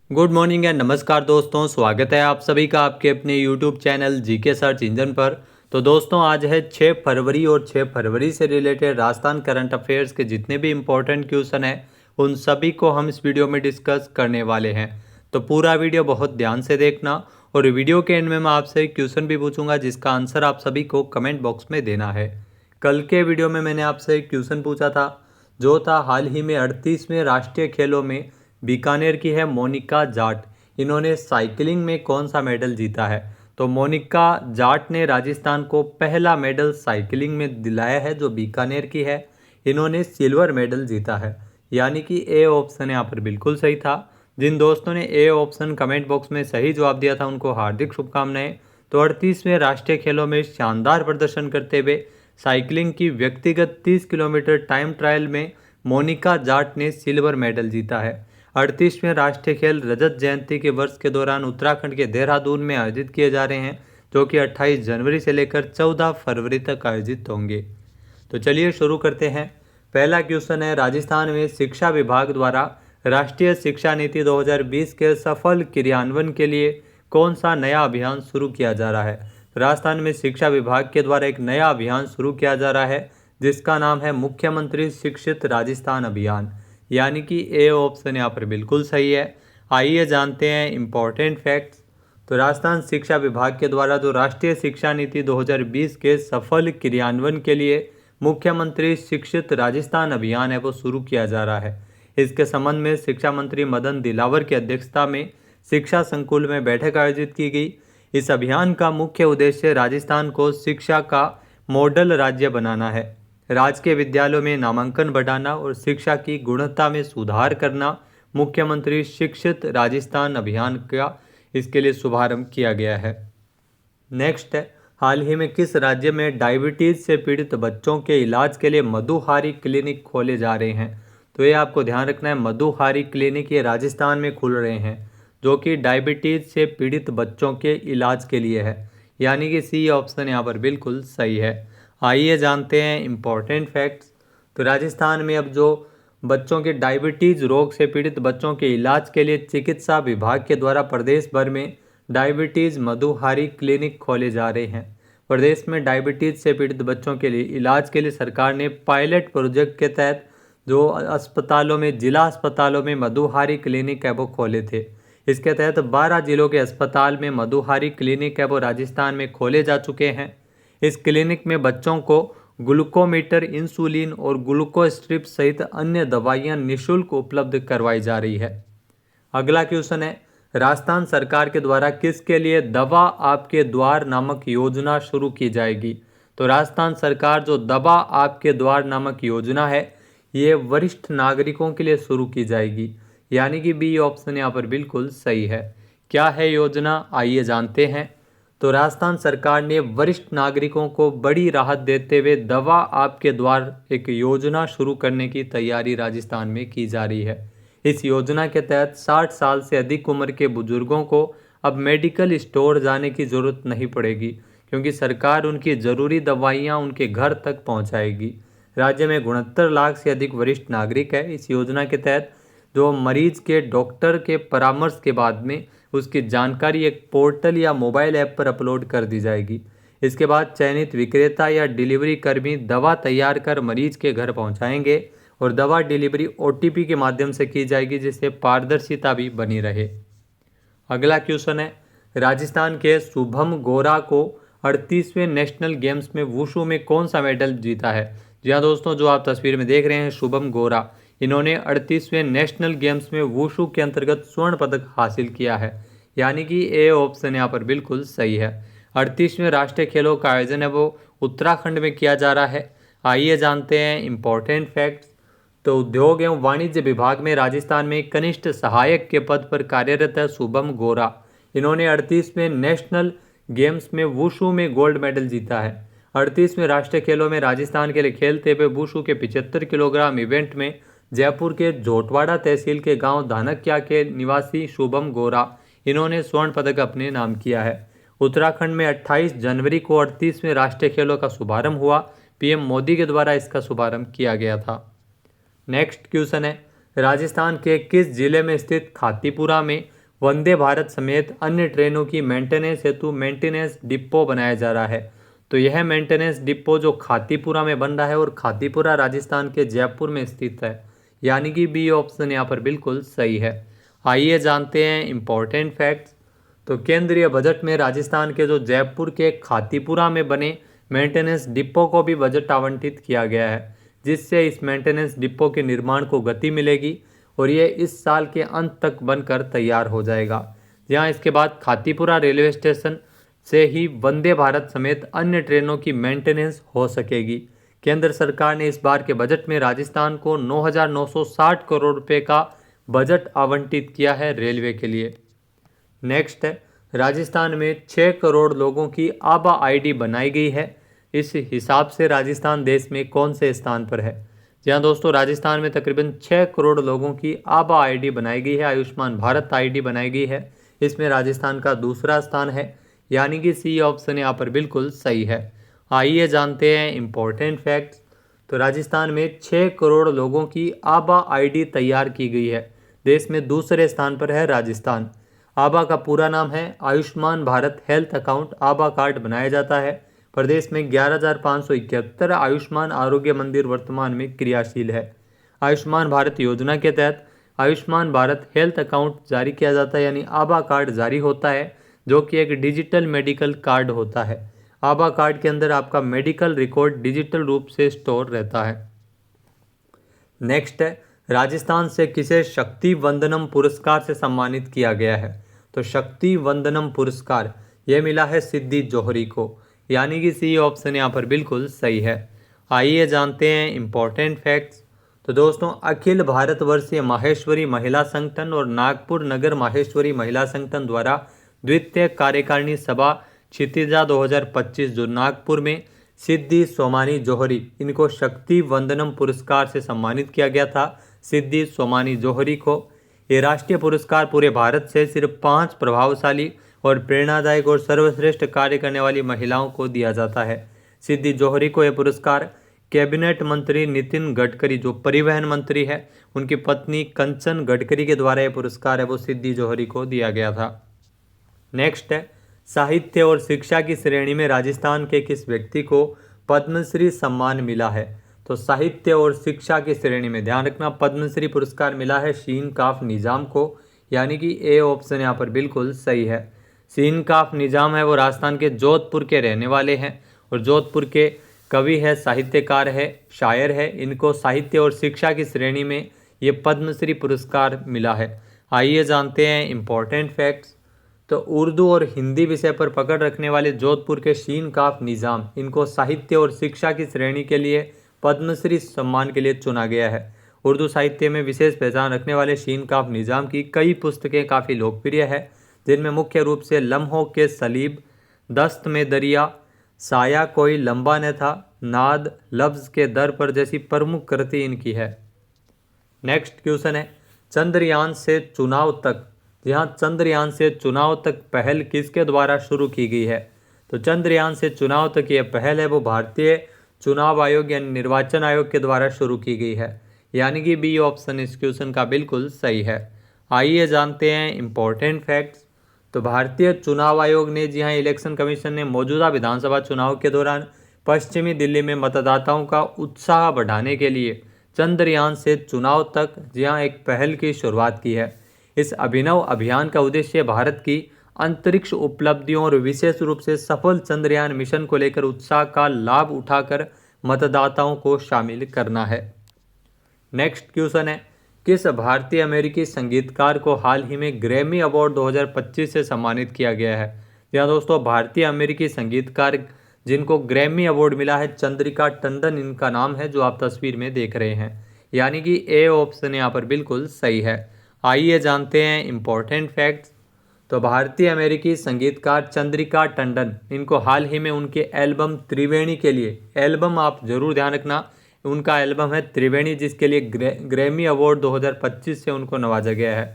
Good morning and नमस्कार दोस्तों, स्वागत है आप सभी का आपके अपने YouTube channel GK search engine पर। तो दोस्तों आज है 6 फरवरी और 6 फरवरी से रिलेटेड राजस्थान करंट अफेयर्स के जितने भी इम्पोर्टेंट क्वेश्चन हैं उन सभी को हम इस वीडियो में डिस्कस करने वाले हैं। तो पूरा वीडियो बहुत ध्यान से देखना और वीडियो के एंड में मैं आपसे एक क्वेश्चन भी पूछूंगा जिसका आंसर आप सभी को कमेंट बॉक्स में देना है। कल के वीडियो में मैंने आपसे एक क्वेश्चन पूछा था जो था हाल ही में 38वें राष्ट्रीय खेलों में बीकानेर की है मोनिका जाट। इन्होंने साइकिलिंग में कौन सा मेडल जीता है? तो मोनिका जाट ने राजस्थान को पहला मेडल साइकिलिंग में दिलाया है जो बीकानेर की है। इन्होंने सिल्वर मेडल जीता है, यानी कि ए ऑप्शन यहाँ पर बिल्कुल सही था। जिन दोस्तों ने ए ऑप्शन कमेंट बॉक्स में सही जवाब दिया था उनको हार्दिक शुभकामनाएं। तो 38वें राष्ट्रीय खेलों में शानदार प्रदर्शन करते हुए साइकिलिंग की व्यक्तिगत 30 किलोमीटर टाइम ट्रायल में मोनिका जाट ने सिल्वर मेडल जीता है। 38वें राष्ट्रीय खेल रजत जयंती के वर्ष के दौरान उत्तराखंड के देहरादून में आयोजित किए जा रहे हैं जो कि 28 जनवरी से लेकर 14 फरवरी तक आयोजित होंगे। तो चलिए शुरू करते हैं। पहला क्वेश्चन है, राजस्थान में शिक्षा विभाग द्वारा राष्ट्रीय शिक्षा नीति 2020 के सफल क्रियान्वयन के लिए कौन सा नया अभियान शुरू किया जा रहा है? राजस्थान में शिक्षा विभाग के द्वारा एक नया अभियान शुरू किया जा रहा है जिसका नाम है मुख्यमंत्री शिक्षित राजस्थान अभियान, यानी कि ए ऑप्शन यहाँ पर बिल्कुल सही है। आइए जानते हैं इम्पोर्टेंट फैक्ट्स। तो राजस्थान शिक्षा विभाग के द्वारा जो राष्ट्रीय शिक्षा नीति 2020 के सफल क्रियान्वयन के लिए मुख्यमंत्री शिक्षित राजस्थान अभियान है वो शुरू किया जा रहा है। इसके संबंध में शिक्षा मंत्री मदन दिलावर की अध्यक्षता में शिक्षा संकुल में बैठक आयोजित की गई। इस अभियान का मुख्य उद्देश्य राजस्थान को शिक्षा का मॉडल राज्य बनाना है, राजकीय विद्यालयों में नामांकन बढ़ाना और शिक्षा की गुणवत्ता में सुधार करना। मुख्यमंत्री शिक्षित राजस्थान अभियान का इसके लिए शुभारंभ किया गया है। नेक्स्ट है, हाल ही में किस राज्य में डायबिटीज से पीड़ित बच्चों के इलाज के लिए मधुहारी क्लिनिक खोले जा रहे हैं? तो ये आपको ध्यान रखना है, मधुहारी क्लिनिक ये राजस्थान में खुल रहे हैं जो कि डायबिटीज से पीड़ित बच्चों के इलाज के लिए है, यानी कि सी ऑप्शन यहाँ पर बिल्कुल सही है। आइए जानते हैं इम्पोर्टेंट फैक्ट्स। तो राजस्थान में अब जो बच्चों के डायबिटीज रोग से पीड़ित बच्चों के इलाज के लिए चिकित्सा विभाग के द्वारा प्रदेश भर में डायबिटीज मधुहारी क्लिनिक खोले जा रहे हैं। प्रदेश में डायबिटीज से पीड़ित बच्चों के लिए इलाज के लिए सरकार ने पायलट प्रोजेक्ट के तहत जो अस्पतालों में जिला अस्पतालों में मधुहारी क्लिनिक है वो खोले थे। इसके तहत 12 जिलों के अस्पताल में मधुहारी क्लिनिक है वो राजस्थान में खोले जा चुके हैं। इस क्लिनिक में बच्चों को ग्लूकोमीटर, इंसुलिन और ग्लूकोस्ट्रिप सहित अन्य दवाइयां निःशुल्क उपलब्ध करवाई जा रही है। अगला क्वेश्चन है, राजस्थान सरकार के द्वारा किसके लिए दवा आपके द्वार नामक योजना शुरू की जाएगी? तो राजस्थान सरकार जो दवा आपके द्वार नामक योजना है ये वरिष्ठ नागरिकों के लिए शुरू की जाएगी, यानी कि बी ऑप्शन यहाँ पर बिल्कुल सही है। क्या है योजना, आइए जानते हैं। तो राजस्थान सरकार ने वरिष्ठ नागरिकों को बड़ी राहत देते हुए दवा आपके द्वार एक योजना शुरू करने की तैयारी राजस्थान में की जा रही है। इस योजना के तहत 60 साल से अधिक उम्र के बुजुर्गों को अब मेडिकल स्टोर जाने की ज़रूरत नहीं पड़ेगी क्योंकि सरकार उनकी ज़रूरी दवाइयां उनके घर तक पहुंचाएगी। राज्य में 69 लाख से अधिक वरिष्ठ नागरिक है। इस योजना के तहत जो मरीज के डॉक्टर के परामर्श के बाद में उसकी जानकारी एक पोर्टल या मोबाइल ऐप पर अपलोड कर दी जाएगी। इसके बाद चयनित विक्रेता या डिलीवरी कर्मी दवा तैयार कर मरीज के घर पहुंचाएंगे और दवा डिलीवरी ओटीपी के माध्यम से की जाएगी जिससे पारदर्शिता भी बनी रहे। अगला क्वेश्चन है, राजस्थान के शुभम गोरा को 38वें नेशनल गेम्स में वुशु में कौन सा मेडल जीता है? जी हाँ दोस्तों, जो आप तस्वीर में देख रहे हैं शुभम गोरा, इन्होंने 38वें नेशनल गेम्स में वुशु के अंतर्गत स्वर्ण पदक हासिल किया है, यानी कि ए ऑप्शन यहाँ पर बिल्कुल सही है। 38वें राष्ट्रीय खेलों का आयोजन है वो उत्तराखंड में किया जा रहा है। आइए जानते हैं इम्पोर्टेंट फैक्ट्स। तो उद्योग एवं वाणिज्य विभाग में राजस्थान में कनिष्ठ सहायक के पद पर कार्यरत है शुभम गोरा। इन्होंने 38वें नेशनल गेम्स में वुशु में गोल्ड मेडल जीता है। 38वें राष्ट्रीय खेलों में राजस्थान के लिए खेलते हुए वुशु के 75 किलोग्राम इवेंट में जयपुर के जोटवाड़ा तहसील के गांव धानक्या के निवासी शुभम गोरा इन्होंने स्वर्ण पदक अपने नाम किया है। उत्तराखंड में 28 जनवरी को 38वें राष्ट्रीय खेलों का शुभारंभ हुआ। पीएम मोदी के द्वारा इसका शुभारंभ किया गया था। नेक्स्ट क्वेश्चन है, राजस्थान के किस जिले में स्थित खातीपुरा में वंदे भारत समेत अन्य ट्रेनों की मेंटेनेंस हेतु मेंटेनेंस डिपो बनाया जा रहा है। तो यह मेंटेनेंस डिपो जो खातीपुरा में बन रहा है और खातीपुरा राजस्थान के जयपुर में स्थित है, यानी कि बी ऑप्शन यहाँ पर बिल्कुल सही है। आइए जानते हैं इम्पोर्टेंट फैक्ट्स। तो केंद्रीय बजट में राजस्थान के जो जयपुर के खातीपुरा में बने मेंटेनेंस डिपो को भी बजट आवंटित किया गया है, जिससे इस मेंटेनेंस डिपो के निर्माण को गति मिलेगी और ये इस साल के अंत तक बनकर तैयार हो जाएगा। जहाँ इसके बाद खातीपुरा रेलवे स्टेशन से ही वंदे भारत समेत अन्य ट्रेनों की मेंटेनेंस हो सकेगी। केंद्र सरकार ने इस बार के बजट में राजस्थान को 9,960 करोड़ रुपए का बजट आवंटित किया है रेलवे के लिए। नेक्स्ट है, राजस्थान में 6 करोड़ लोगों की आभा आईडी बनाई गई है। इस हिसाब से राजस्थान देश में कौन से स्थान पर है? जहाँ दोस्तों राजस्थान में तकरीबन 6 करोड़ लोगों की आभा आईडी बनाई गई है, आयुष्मान भारत आईडी बनाई गई है। इसमें राजस्थान का दूसरा स्थान है, यानी कि सी ऑप्शन यहाँ पर बिल्कुल सही है। आइए जानते हैं इम्पोर्टेंट फैक्ट्स। तो राजस्थान में 6 करोड़ लोगों की आभा आईडी तैयार की गई है। देश में दूसरे स्थान पर है राजस्थान। आभा का पूरा नाम है आयुष्मान भारत हेल्थ अकाउंट आभा कार्ड बनाया जाता है। प्रदेश में 11,571 आयुष्मान आरोग्य मंदिर वर्तमान में क्रियाशील है। आयुष्मान भारत योजना के तहत आयुष्मान भारत हेल्थ अकाउंट जारी किया जाता है, यानी आभा कार्ड जारी होता है, जो कि एक डिजिटल मेडिकल कार्ड होता है। आभा कार्ड के अंदर आपका मेडिकल रिकॉर्ड डिजिटल रूप से स्टोर रहता है। नेक्स्ट है, राजस्थान से किसे शक्ति वंदनम पुरस्कार से सम्मानित किया गया है? तो शक्ति वंदनम पुरस्कार यह मिला है सिद्धि जौहरी को, यानी कि सी ऑप्शन यहाँ पर बिल्कुल सही है। आइए जानते हैं इम्पोर्टेंट फैक्ट्स। तो दोस्तों अखिल भारतवर्षीय माहेश्वरी महिला संगठन और नागपुर नगर माहेश्वरी महिला संगठन द्वारा द्वितीय कार्यकारिणी सभा क्षितिजा 2025 जो नागपुर में सिद्धि सोमानी जौहरी, इनको शक्ति वंदनम पुरस्कार से सम्मानित किया गया था। सिद्धि सोमानी जौहरी को ये राष्ट्रीय पुरस्कार पूरे भारत से सिर्फ 5 प्रभावशाली और प्रेरणादायक और सर्वश्रेष्ठ कार्य करने वाली महिलाओं को दिया जाता है। सिद्धि जौहरी को यह पुरस्कार कैबिनेट मंत्री नितिन गडकरी जो परिवहन मंत्री है, उनकी पत्नी कंचन गडकरी के द्वारा यह पुरस्कार है वो सिद्धि जौहरी को दिया गया था। नेक्स्ट है, साहित्य और शिक्षा की श्रेणी में राजस्थान के किस व्यक्ति को पद्मश्री सम्मान मिला है? तो साहित्य और शिक्षा की श्रेणी में ध्यान रखना पद्मश्री पुरस्कार मिला है शीन काफ निजाम को, यानी कि ए ऑप्शन यहाँ पर बिल्कुल सही है। शीन काफ निजाम है वो राजस्थान के जोधपुर के रहने वाले हैं और जोधपुर के कवि है, साहित्यकार है, शायर है। इनको साहित्य और शिक्षा की श्रेणी में ये पद्मश्री पुरस्कार मिला है। आइए जानते हैं इम्पोर्टेंट फैक्ट्स। तो उर्दू और हिंदी विषय पर पकड़ रखने वाले जोधपुर के शीन काफ निजाम, इनको साहित्य और शिक्षा की श्रेणी के लिए पद्मश्री सम्मान के लिए चुना गया है। उर्दू साहित्य में विशेष पहचान रखने वाले शीन काफ निजाम की कई पुस्तकें काफ़ी लोकप्रिय है, जिनमें मुख्य रूप से लम्हों के सलीब, दस्त में दरिया, साया कोई लंबा न था, नाद, लफ्ज़ के दर पर जैसी प्रमुख कृति इनकी है। नेक्स्ट क्वेश्चन है, चंद्रयान से चुनाव तक, जहाँ चंद्रयान से चुनाव तक पहल किसके द्वारा शुरू की गई है? तो चंद्रयान से चुनाव तक ये पहल है वो भारतीय चुनाव आयोग यानी निर्वाचन आयोग के द्वारा शुरू की गई है, यानी कि बी ऑप्शन इस क्वेश्चन का बिल्कुल सही है। आइए जानते हैं इम्पोर्टेंट फैक्ट्स। तो भारतीय चुनाव आयोग ने जी हाँ इलेक्शन कमीशन ने मौजूदा विधानसभा चुनाव के दौरान पश्चिमी दिल्ली में मतदाताओं का उत्साह बढ़ाने के लिए चंद्रयान से चुनाव तक जी हाँ एक पहल की शुरुआत की है। इस अभिनव अभियान का उद्देश्य भारत की अंतरिक्ष उपलब्धियों और विशेष रूप से सफल चंद्रयान मिशन को लेकर उत्साह का लाभ उठाकर मतदाताओं को शामिल करना है। नेक्स्ट क्वेश्चन है, किस भारतीय अमेरिकी संगीतकार को हाल ही में ग्रैमी अवार्ड 2025 से सम्मानित किया गया है? यहाँ दोस्तों भारतीय अमेरिकी संगीतकार जिनको ग्रैमी अवार्ड मिला है चंद्रिका टंडन इनका नाम है, जो आप तस्वीर में देख रहे हैं, यानी कि ए ऑप्शन यहाँ पर बिल्कुल सही है। आइए जानते हैं इम्पोर्टेंट फैक्ट्स। तो भारतीय अमेरिकी संगीतकार चंद्रिका टंडन, इनको हाल ही में उनके एल्बम त्रिवेणी के लिए, एल्बम आप जरूर ध्यान रखना, उनका एल्बम है त्रिवेणी जिसके लिए ग्रैमी अवार्ड 2025 से उनको नवाजा गया है।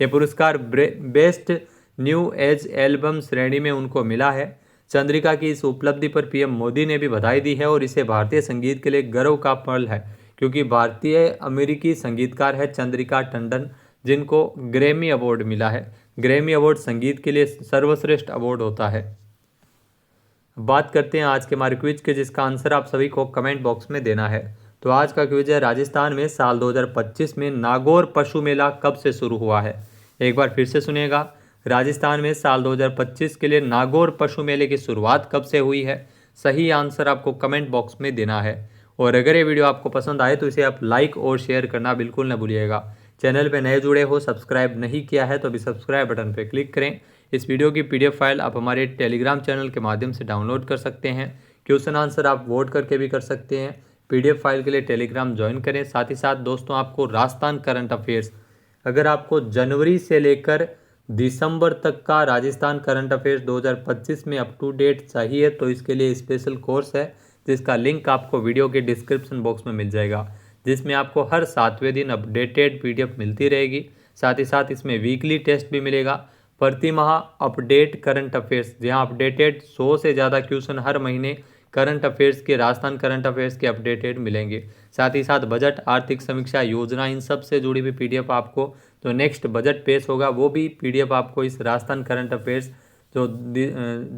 ये पुरस्कार बेस्ट न्यू एज एल्बम श्रेणी में उनको मिला है। चंद्रिका की इस उपलब्धि पर पीएम मोदी ने भी बधाई दी है और इसे भारतीय संगीत के लिए गर्व का पल है, क्योंकि भारतीय अमेरिकी संगीतकार है चंद्रिका टंडन जिनको ग्रैमी अवार्ड मिला है, ग्रैमी अवार्ड संगीत के लिए सर्वश्रेष्ठ अवार्ड होता है। बात करते हैं आज के हमारे क्विज के, जिसका आंसर आप सभी को कमेंट बॉक्स में देना है। तो आज का क्विज है, राजस्थान में साल 2025 में नागौर पशु मेला कब से शुरू हुआ है। एक बार फिर से सुनिएगा, राजस्थान में साल 2025 के लिए नागौर पशु मेले की शुरुआत कब से हुई है। सही आंसर आपको कमेंट बॉक्स में देना है। और अगर ये वीडियो आपको पसंद आए तो इसे आप लाइक और शेयर करना बिल्कुल न भूलिएगा। चैनल पर नए जुड़े हो, सब्सक्राइब नहीं किया है तो अभी सब्सक्राइब बटन पर क्लिक करें। इस वीडियो की PDF फाइल आप हमारे टेलीग्राम चैनल के माध्यम से डाउनलोड कर सकते हैं। क्वेश्चन आंसर आप वोट करके भी कर सकते हैं। PDF फाइल के लिए टेलीग्राम ज्वाइन करें। साथ ही साथ दोस्तों, आपको राजस्थान करंट अफेयर्स, अगर आपको जनवरी से लेकर दिसंबर तक का राजस्थान करंट अफेयर्स 2025 में अप टू डेट चाहिए तो इसके लिए स्पेशल कोर्स है, जिसका लिंक आपको वीडियो के डिस्क्रिप्शन बॉक्स में मिल जाएगा, जिसमें आपको हर 7वें दिन अपडेटेड PDF मिलती रहेगी। साथ ही साथ इसमें वीकली टेस्ट भी मिलेगा। प्रति माह अपडेट करंट अफेयर्स, जहां अपडेटेड 100 से ज़्यादा क्वेश्चन हर महीने करंट अफेयर्स के, राजस्थान करंट अफेयर्स के अपडेटेड मिलेंगे। साथ ही साथ बजट, आर्थिक समीक्षा, योजना, इन सब से जुड़ी भी PDF आपको, जो नेक्स्ट बजट पेश होगा वो भी PDF आपको इस राजस्थान करंट अफेयर्स जो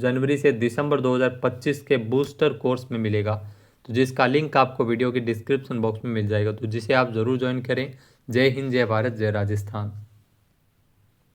जनवरी से दिसंबर 2025 के बूस्टर कोर्स में मिलेगा, तो जिसका लिंक आपको वीडियो के डिस्क्रिप्शन बॉक्स में मिल जाएगा, तो जिसे आप ज़रूर ज्वाइन करें। जय हिंद, जय भारत, जय राजस्थान।